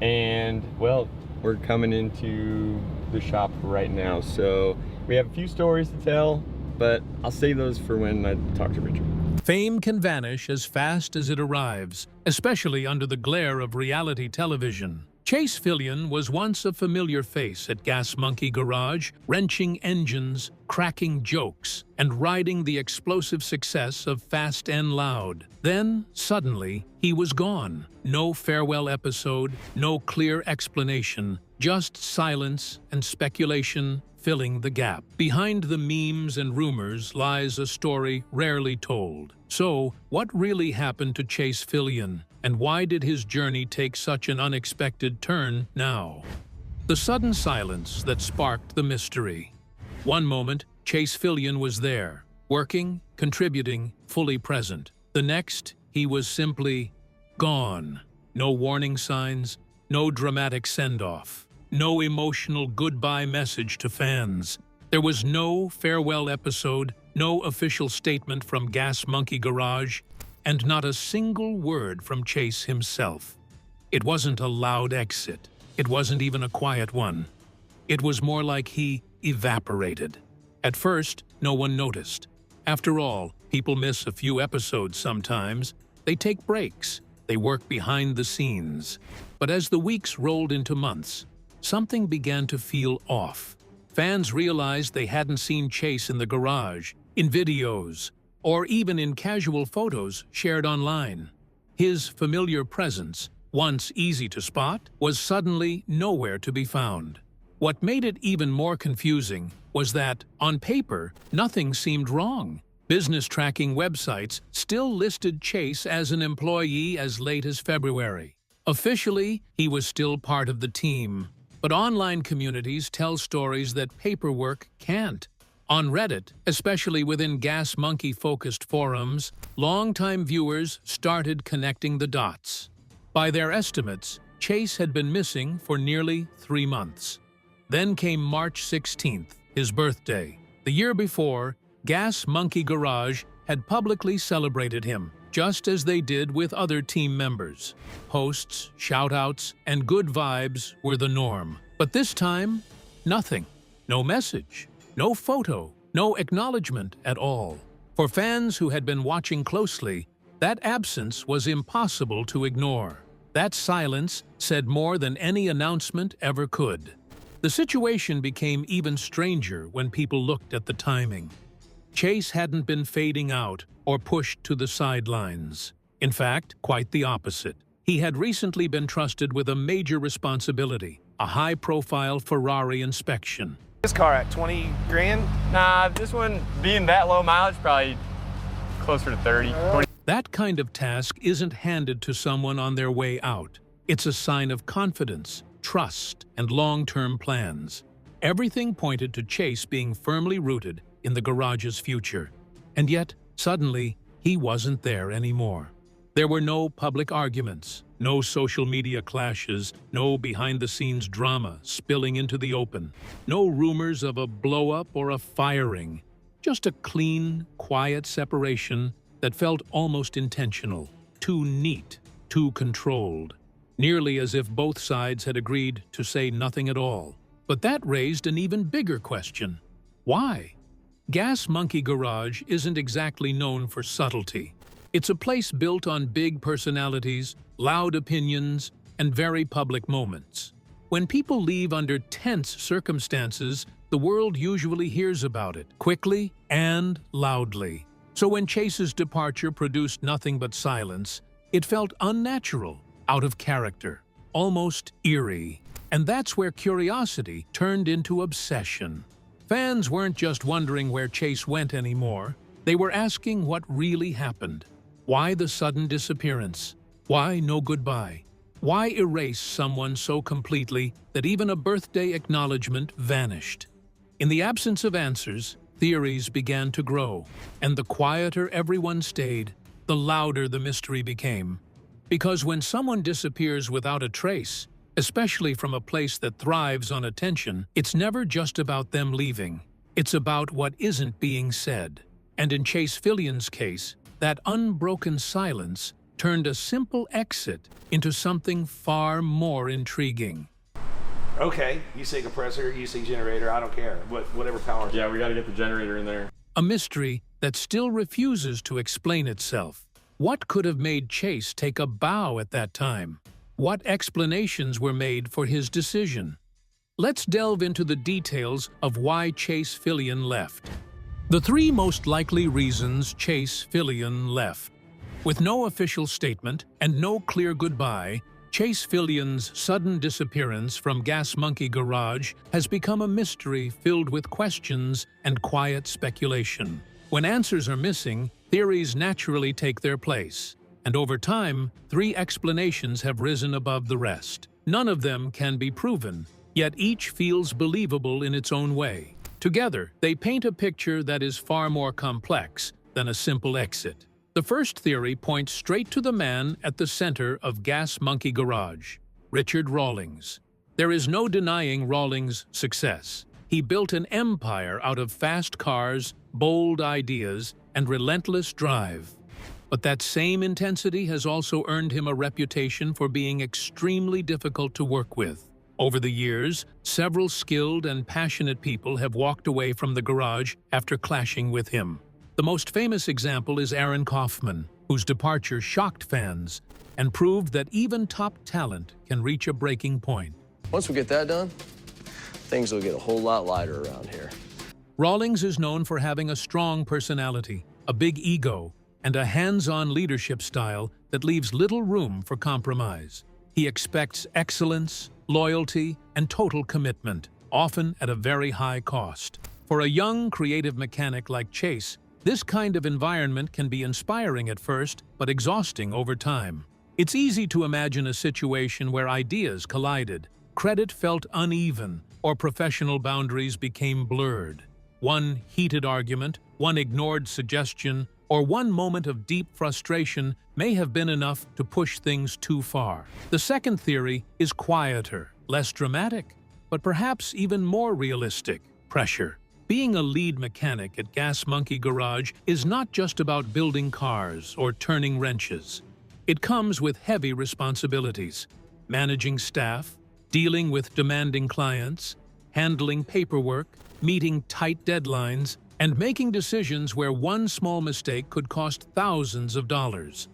And well, we're coming into the shop right now. So we have a few stories to tell, but I'll save those for when I talk to Richard. Fame can vanish as fast as it arrives, especially under the glare of reality television. Chase Fillion was once a familiar face at Gas Monkey Garage, wrenching engines, cracking jokes, and riding the explosive success of Fast and Loud. Then, suddenly, he was gone. No farewell episode, no clear explanation, just silence and speculation filling the gap. Behind the memes and rumors lies a story rarely told. So, what really happened to Chase Fillion, and why did his journey take such an unexpected turn now? The sudden silence that sparked the mystery. One moment, Chase Fillion was there, working, contributing, fully present. The next, he was simply gone. No warning signs, no dramatic send-off. No emotional goodbye message to fans. There was no farewell episode, no official statement from Gas Monkey Garage, and not a single word from Chase himself. It wasn't a loud exit. It wasn't even a quiet one. It was more like he evaporated. At first, no one noticed. After all, people miss a few episodes sometimes. They take breaks. They work behind the scenes. But as the weeks rolled into months, something began to feel off. Fans realized they hadn't seen Chase in the garage, in videos, or even in casual photos shared online. His familiar presence, once easy to spot, was suddenly nowhere to be found. What made it even more confusing was that, on paper, nothing seemed wrong. Business tracking websites still listed Chase as an employee as late as February. Officially, he was still part of the team. But online communities tell stories that paperwork can't. On Reddit, especially within Gas Monkey-focused forums, longtime viewers started connecting the dots. By their estimates, Chase had been missing for nearly 3 months. Then came March 16th, his birthday. The year before, Gas Monkey Garage had publicly celebrated him, just as they did with other team members. Posts, shout-outs, and good vibes were the norm. But this time, nothing. No message, no photo, no acknowledgement at all. For fans who had been watching closely, that absence was impossible to ignore. That silence said more than any announcement ever could. The situation became even stranger when people looked at the timing. Chase hadn't been fading out or pushed to the sidelines. In fact, quite the opposite. He had recently been trusted with a major responsibility, a high-profile Ferrari inspection. This car at 20 grand? Nah, this one being that low mileage, probably closer to 30. That kind of task isn't handed to someone on their way out. It's a sign of confidence, trust, and long-term plans. Everything pointed to Chase being firmly rooted in the garage's future. And yet, suddenly, he wasn't there anymore. There were no public arguments, no social media clashes, no behind-the-scenes drama spilling into the open, no rumors of a blow-up or a firing, just a clean, quiet separation that felt almost intentional, too neat, too controlled, nearly as if both sides had agreed to say nothing at all. But that raised an even bigger question. Why? Gas Monkey Garage isn't exactly known for subtlety. It's a place built on big personalities, loud opinions, and very public moments. When people leave under tense circumstances, the world usually hears about it, quickly and loudly. So when Chase's departure produced nothing but silence, it felt unnatural, out of character, almost eerie. And that's where curiosity turned into obsession. Fans weren't just wondering where Chase went anymore. They were asking what really happened. Why the sudden disappearance? Why no goodbye? Why erase someone so completely that even a birthday acknowledgement vanished? In the absence of answers, theories began to grow, and the quieter everyone stayed, the louder the mystery became. Because when someone disappears without a trace, especially from a place that thrives on attention, it's never just about them leaving. It's about what isn't being said. And in Chase Fillion's case, that unbroken silence turned a simple exit into something far more intriguing. Okay, you say compressor, you say generator, I don't care. Whatever powers. Yeah, we got to get the generator in there. A mystery that still refuses to explain itself. What could have made Chase take a bow at that time? What explanations were made for his decision? Let's delve into the details of why Chase Fillion left. The three most likely reasons Chase Fillion left. With no official statement and no clear goodbye, Chase Fillion's sudden disappearance from Gas Monkey Garage has become a mystery filled with questions and quiet speculation. When answers are missing, theories naturally take their place, and over time, three explanations have risen above the rest. None of them can be proven, yet each feels believable in its own way. Together, they paint a picture that is far more complex than a simple exit. The first theory points straight to the man at the center of Gas Monkey Garage, Richard Rawlings. There is no denying Rawlings' success. He built an empire out of fast cars, bold ideas, and relentless drive. But that same intensity has also earned him a reputation for being extremely difficult to work with. Over the years, several skilled and passionate people have walked away from the garage after clashing with him. The most famous example is Aaron Kaufman, whose departure shocked fans and proved that even top talent can reach a breaking point. Once we get that done, things will get a whole lot lighter around here. Rawlings is known for having a strong personality, a big ego, and a hands-on leadership style that leaves little room for compromise. He expects excellence, loyalty, and total commitment, often at a very high cost. For a young, creative mechanic like Chase, this kind of environment can be inspiring at first, but exhausting over time. It's easy to imagine a situation where ideas collided, credit felt uneven, or professional boundaries became blurred. One heated argument, one ignored suggestion, or one moment of deep frustration may have been enough to push things too far. The second theory is quieter, less dramatic, but perhaps even more realistic: pressure. Being a lead mechanic at Gas Monkey Garage is not just about building cars or turning wrenches. It comes with heavy responsibilities: managing staff, dealing with demanding clients, handling paperwork, meeting tight deadlines, and making decisions where one small mistake could cost thousands of dollars.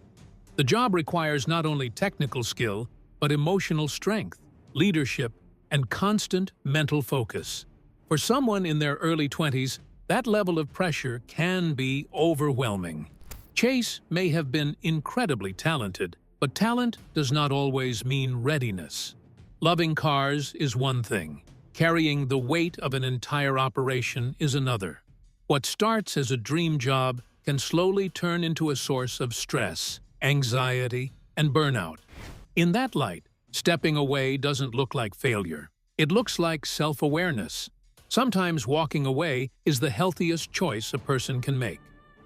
The job requires not only technical skill, but emotional strength, leadership, and constant mental focus. For someone in their early 20s, that level of pressure can be overwhelming. Chase may have been incredibly talented, but talent does not always mean readiness. Loving cars is one thing. Carrying the weight of an entire operation is another. What starts as a dream job can slowly turn into a source of stress, anxiety, and burnout. In that light, stepping away doesn't look like failure. It looks like self-awareness. Sometimes walking away is the healthiest choice a person can make.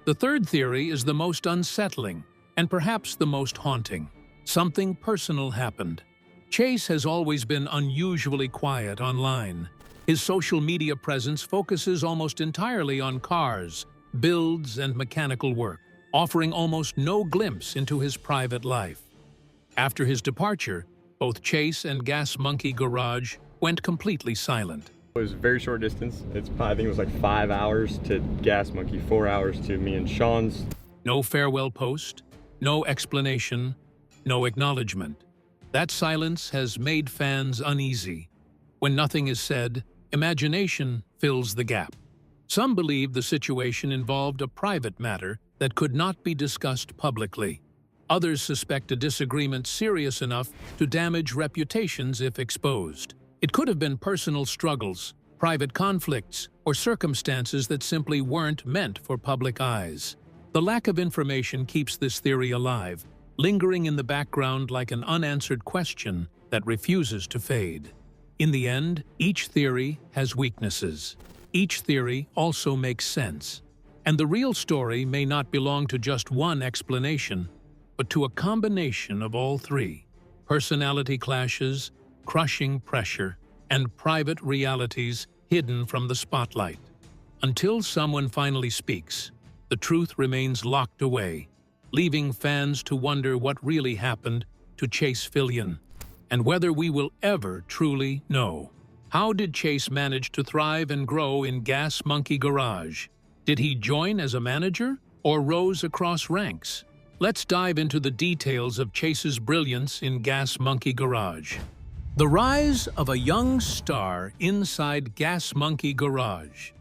The third theory is the most unsettling and perhaps the most haunting. Something personal happened. Chase has always been unusually quiet online. His social media presence focuses almost entirely on cars, builds, and mechanical work, offering almost no glimpse into his private life. After his departure, both Chase and Gas Monkey Garage went completely silent. It was a very short distance. I think it was like 5 hours to Gas Monkey, 4 hours to me and Sean's. No farewell post, no explanation, no acknowledgement. That silence has made fans uneasy. When nothing is said, imagination fills the gap. Some believe the situation involved a private matter that could not be discussed publicly. Others suspect a disagreement serious enough to damage reputations if exposed. It could have been personal struggles, private conflicts, or circumstances that simply weren't meant for public eyes. The lack of information keeps this theory alive, lingering in the background like an unanswered question that refuses to fade. In the end, each theory has weaknesses. Each theory also makes sense. And the real story may not belong to just one explanation, but to a combination of all three: personality clashes, crushing pressure, and private realities hidden from the spotlight. Until someone finally speaks, the truth remains locked away, leaving fans to wonder what really happened to Chase Fillion, and whether we will ever truly know. How did Chase manage to thrive and grow in Gas Monkey Garage? Did he join as a manager or rose across ranks? Let's dive into the details of Chase's brilliance in Gas Monkey Garage. The rise of a young star inside Gas Monkey Garage.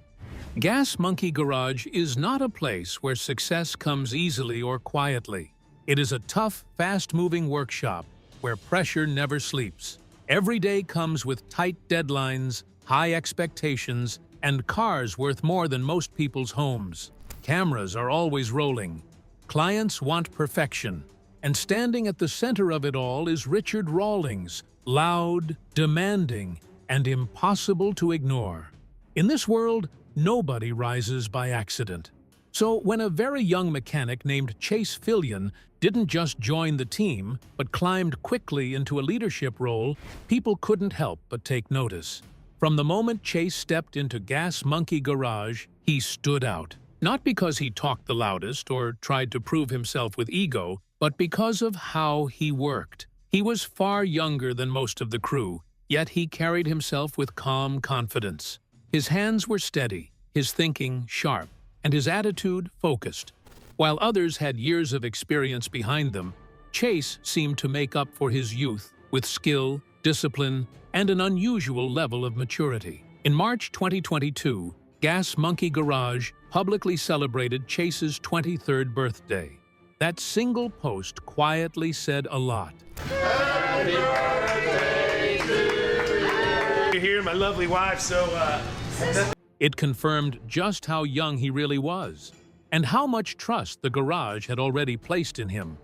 Gas Monkey Garage is not a place where success comes easily or quietly. It is a tough, fast-moving workshop where pressure never sleeps. Every day comes with tight deadlines, high expectations, and cars worth more than most people's homes. Cameras are always rolling. Clients want perfection. And standing at the center of it all is Richard Rawlings, loud, demanding, and impossible to ignore. In this world, nobody rises by accident. So when a very young mechanic named Chase Fillion didn't just join the team, but climbed quickly into a leadership role, people couldn't help but take notice. From the moment Chase stepped into Gas Monkey Garage, he stood out. Not because he talked the loudest or tried to prove himself with ego, but because of how he worked. He was far younger than most of the crew, yet he carried himself with calm confidence. His hands were steady, his thinking sharp, and his attitude focused. While others had years of experience behind them, Chase seemed to make up for his youth with skill, discipline, and an unusual level of maturity. In March 2022, Gas Monkey Garage publicly celebrated Chase's 23rd birthday. That single post quietly said a lot. Happy birthday to you. You're here, my lovely wife, so It confirmed just how young he really was, and how much trust the garage had already placed in him.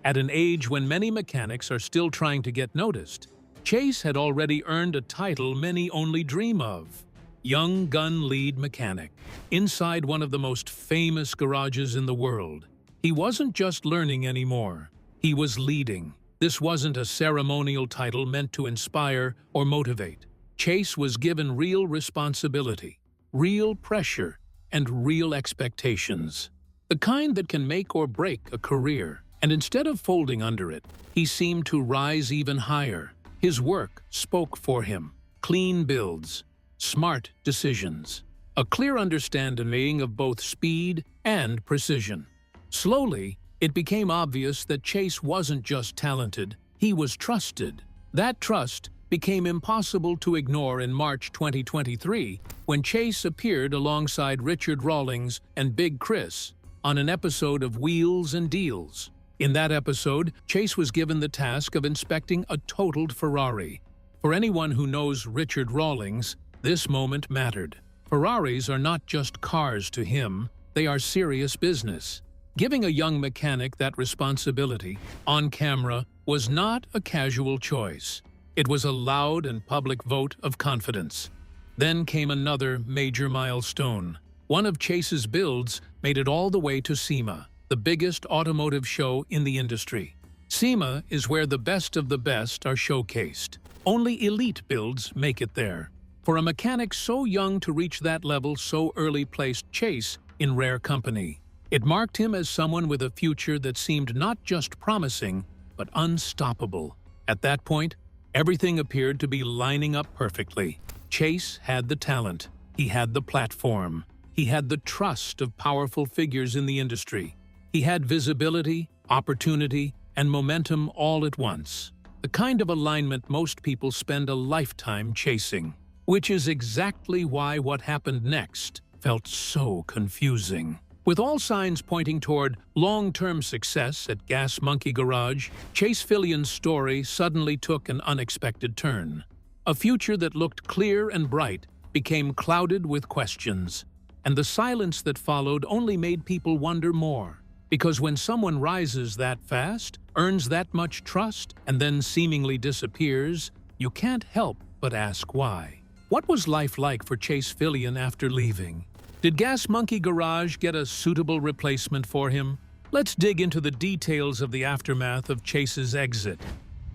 At an age when many mechanics are still trying to get noticed, Chase had already earned a title many only dream of: Young Gun Lead Mechanic. Inside one of the most famous garages in the world, he wasn't just learning anymore, he was leading. This wasn't a ceremonial title meant to inspire or motivate. Chase was given real responsibility, real pressure, and real expectations. The kind that can make or break a career. And instead of folding under it, he seemed to rise even higher. His work spoke for him. Clean builds, smart decisions, a clear understanding of both speed and precision. Slowly, it became obvious that Chase wasn't just talented, he was trusted. That trust became impossible to ignore in March 2023 when Chase appeared alongside Richard Rawlings and Big Chris on an episode of Wheels and Deals. In that episode, Chase was given the task of inspecting a totaled Ferrari. For anyone who knows Richard Rawlings, this moment mattered. Ferraris are not just cars to him, they are serious business. Giving a young mechanic that responsibility, on camera, was not a casual choice. It was a loud and public vote of confidence. Then came another major milestone. One of Chase's builds made it all the way to SEMA, the biggest automotive show in the industry. SEMA is where the best of the best are showcased. Only elite builds make it there. For a mechanic so young to reach that level so early placed Chase in rare company. It marked him as someone with a future that seemed not just promising, but unstoppable. At that point, everything appeared to be lining up perfectly. Chase had the talent. He had the platform. He had the trust of powerful figures in the industry. He had visibility, opportunity, and momentum all at once. The kind of alignment most people spend a lifetime chasing. Which is exactly why what happened next felt so confusing. With all signs pointing toward long-term success at Gas Monkey Garage, Chase Fillion's story suddenly took an unexpected turn. A future that looked clear and bright became clouded with questions. And the silence that followed only made people wonder more. Because when someone rises that fast, earns that much trust, and then seemingly disappears, you can't help but ask why. What was life like for Chase Fillion after leaving? Did Gas Monkey Garage get a suitable replacement for him? Let's dig into the details of the aftermath of Chase's exit.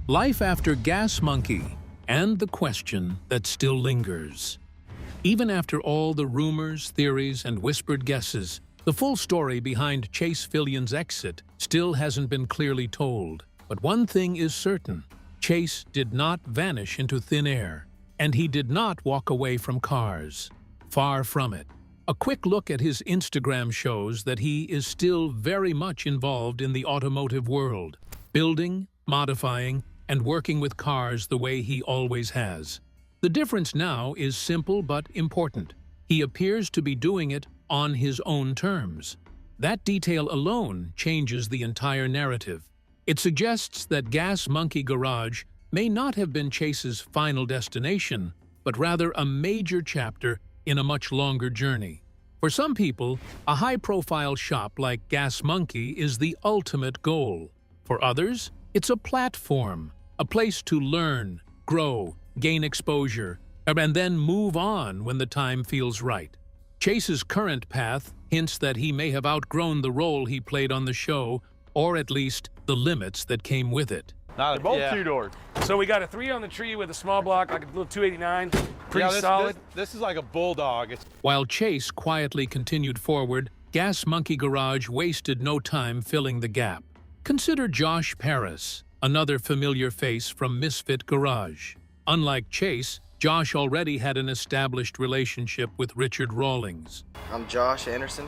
Life after Gas Monkey, and the question that still lingers. Even after all the rumors, theories, and whispered guesses, The full story behind Chase Fillion's exit still hasn't been clearly told, but one thing is certain. Chase did not vanish into thin air, and he did not walk away from cars. Far from it. A quick look at his Instagram shows that he is still very much involved in the automotive world, building, modifying, and working with cars the way he always has. The difference now is simple but important. He appears to be doing it on his own terms. That detail alone changes the entire narrative. It suggests that Gas Monkey Garage may not have been Chase's final destination, but rather a major chapter in a much longer journey. For some people, a high-profile shop like Gas Monkey is the ultimate goal. For others, it's a platform, a place to learn, grow, gain exposure, and then move on when the time feels right. Chase's current path hints that he may have outgrown the role he played on the show, or at least the limits that came with it. They're both two-door. So we got a 3 on the tree with a small block, like a little 289. Pretty solid. This is like a bulldog. While Chase quietly continued forward, Gas Monkey Garage wasted no time filling the gap. Consider Josh Paris, another familiar face from Misfit Garage. Unlike Chase, Josh already had an established relationship with Richard Rawlings. I'm Josh Anderson,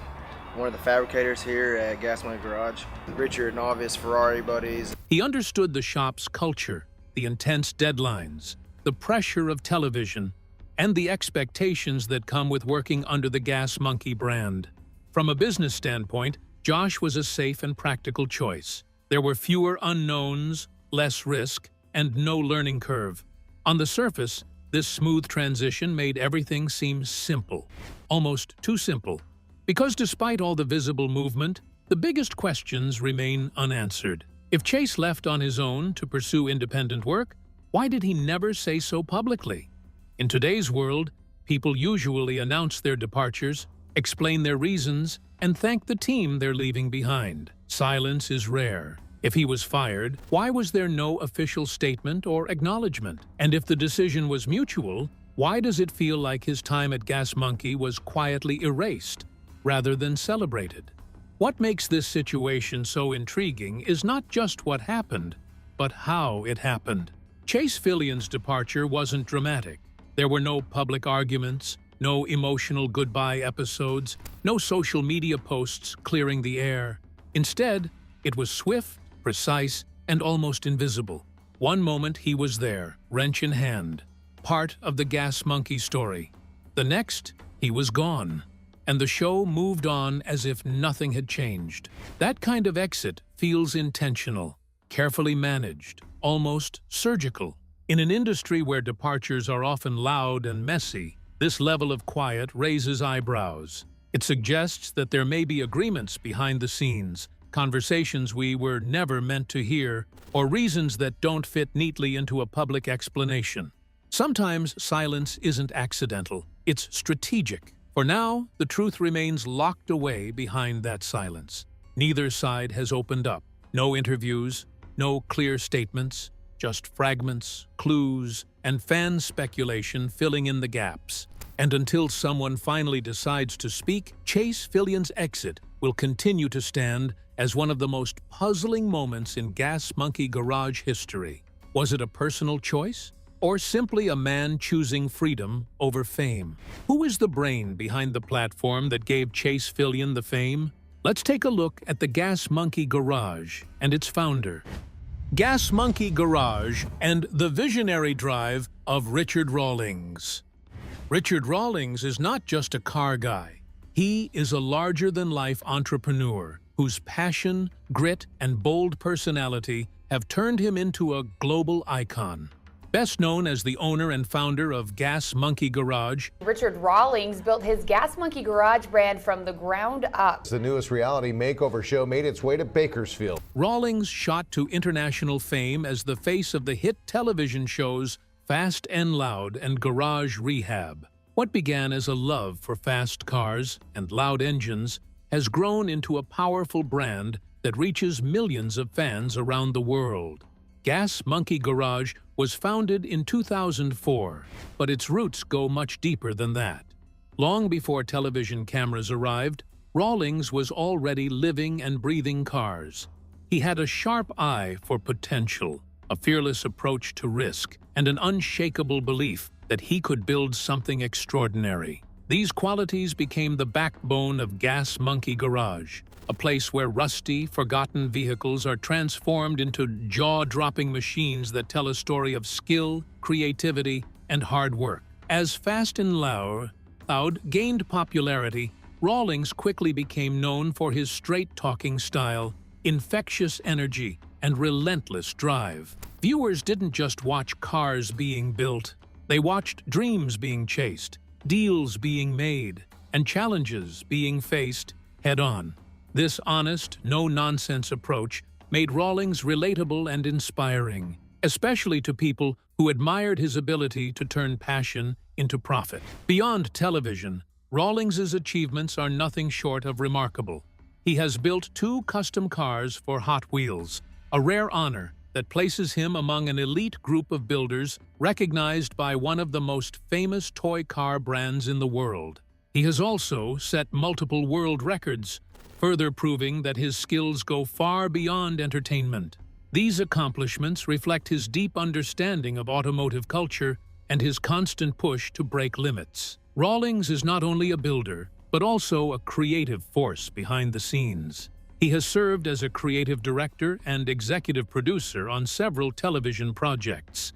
one of the fabricators here at Gas Monkey Garage. Richard and all of his Ferrari buddies. He understood the shop's culture, the intense deadlines, the pressure of television, and the expectations that come with working under the Gas Monkey brand. From a business standpoint, Josh was a safe and practical choice. There were fewer unknowns, less risk, and no learning curve. On the surface, this smooth transition made everything seem simple, almost too simple. Because despite all the visible movement, the biggest questions remain unanswered. If Chase left on his own to pursue independent work, why did he never say so publicly? In today's world, people usually announce their departures, explain their reasons, and thank the team they're leaving behind. Silence is rare. If he was fired, why was there no official statement or acknowledgement? And if the decision was mutual, why does it feel like his time at Gas Monkey was quietly erased, rather than celebrated? What makes this situation so intriguing is not just what happened, but how it happened. Chase Fillion's departure wasn't dramatic. There were no public arguments, no emotional goodbye episodes, no social media posts clearing the air. Instead, it was swift, precise, and almost invisible. One moment he was there, wrench in hand, part of the Gas Monkey story. The next, he was gone, and the show moved on as if nothing had changed. That kind of exit feels intentional, carefully managed, almost surgical. In an industry where departures are often loud and messy, this level of quiet raises eyebrows. It suggests that there may be agreements behind the scenes, conversations we were never meant to hear, or reasons that don't fit neatly into a public explanation. Sometimes silence isn't accidental, it's strategic. For now, the truth remains locked away behind that silence. Neither side has opened up. No interviews, no clear statements, just fragments, clues, and fan speculation filling in the gaps. And until someone finally decides to speak, Chase Fillion's exit will continue to stand as one of the most puzzling moments in Gas Monkey Garage history. Was it a personal choice? Or simply a man choosing freedom over fame? Who is the brain behind the platform that gave Chase Fillion the fame? Let's take a look at the Gas Monkey Garage and its founder. Gas Monkey Garage and the visionary drive of Richard Rawlings. Richard Rawlings is not just a car guy. He is a larger-than-life entrepreneur whose passion, grit, and bold personality have turned him into a global icon. Best known as the owner and founder of Gas Monkey Garage, Richard Rawlings built his Gas Monkey Garage brand from the ground up. The newest reality makeover show made its way to Bakersfield. Rawlings shot to international fame as the face of the hit television shows Fast and Loud and Garage Rehab. What began as a love for fast cars and loud engines has grown into a powerful brand that reaches millions of fans around the world. Gas Monkey Garage was founded in 2004, but its roots go much deeper than that. Long before television cameras arrived, Rawlings was already living and breathing cars. He had a sharp eye for potential, a fearless approach to risk, and an unshakable belief that he could build something extraordinary. These qualities became the backbone of Gas Monkey Garage, a place where rusty, forgotten vehicles are transformed into jaw-dropping machines that tell a story of skill, creativity, and hard work. As Fast and Loud gained popularity, Rawlings quickly became known for his straight-talking style, infectious energy, and relentless drive. Viewers didn't just watch cars being built, they watched dreams being chased, deals being made, and challenges being faced head-on. This honest, no-nonsense approach made Rawlings relatable and inspiring, especially to people who admired his ability to turn passion into profit. Beyond television, Rawlings's achievements are nothing short of remarkable. He has built 2 custom cars for Hot Wheels, a rare honor that places him among an elite group of builders recognized by one of the most famous toy car brands in the world. He has also set multiple world records, further proving that his skills go far beyond entertainment. These accomplishments reflect his deep understanding of automotive culture and his constant push to break limits. Rawlings is not only a builder, but also a creative force behind the scenes. He has served as a creative director and executive producer on several television projects,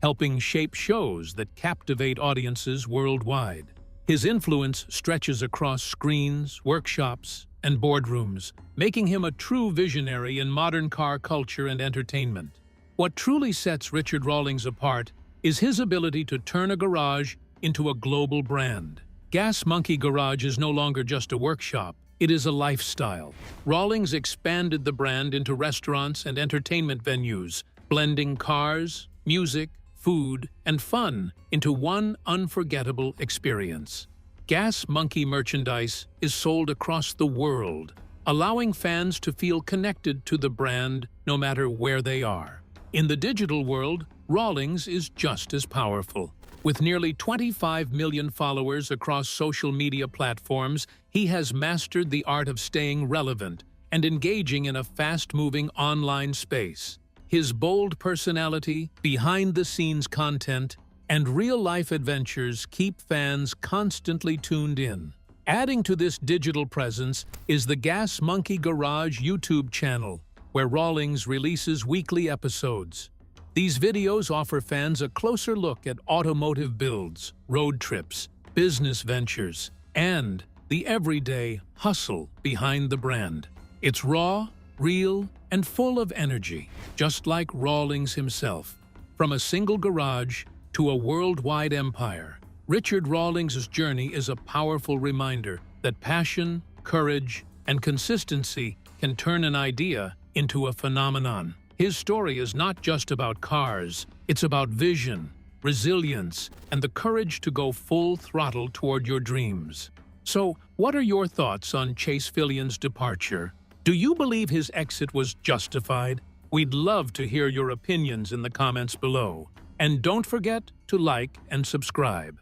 helping shape shows that captivate audiences worldwide. His influence stretches across screens, workshops, and boardrooms, making him a true visionary in modern car culture and entertainment. What truly sets Richard Rawlings apart is his ability to turn a garage into a global brand. Gas Monkey Garage is no longer just a workshop, it is a lifestyle. Rawlings expanded the brand into restaurants and entertainment venues, blending cars, music, food, and fun into one unforgettable experience. Gas Monkey merchandise is sold across the world, allowing fans to feel connected to the brand no matter where they are. In the digital world, Rawlings is just as powerful. With nearly 25 million followers across social media platforms, he has mastered the art of staying relevant and engaging in a fast-moving online space. His bold personality, behind-the-scenes content, and real-life adventures keep fans constantly tuned in. Adding to this digital presence is the Gas Monkey Garage YouTube channel, where Rawlings releases weekly episodes. These videos offer fans a closer look at automotive builds, road trips, business ventures, and the everyday hustle behind the brand. It's raw, real, and full of energy, just like Rawlings himself. From a single garage to a worldwide empire, Richard Rawlings' journey is a powerful reminder that passion, courage, and consistency can turn an idea into a phenomenon. His story is not just about cars, it's about vision, resilience, and the courage to go full throttle toward your dreams. So, what are your thoughts on Chase Fillion's departure? Do you believe his exit was justified? We'd love to hear your opinions in the comments below. And don't forget to like and subscribe.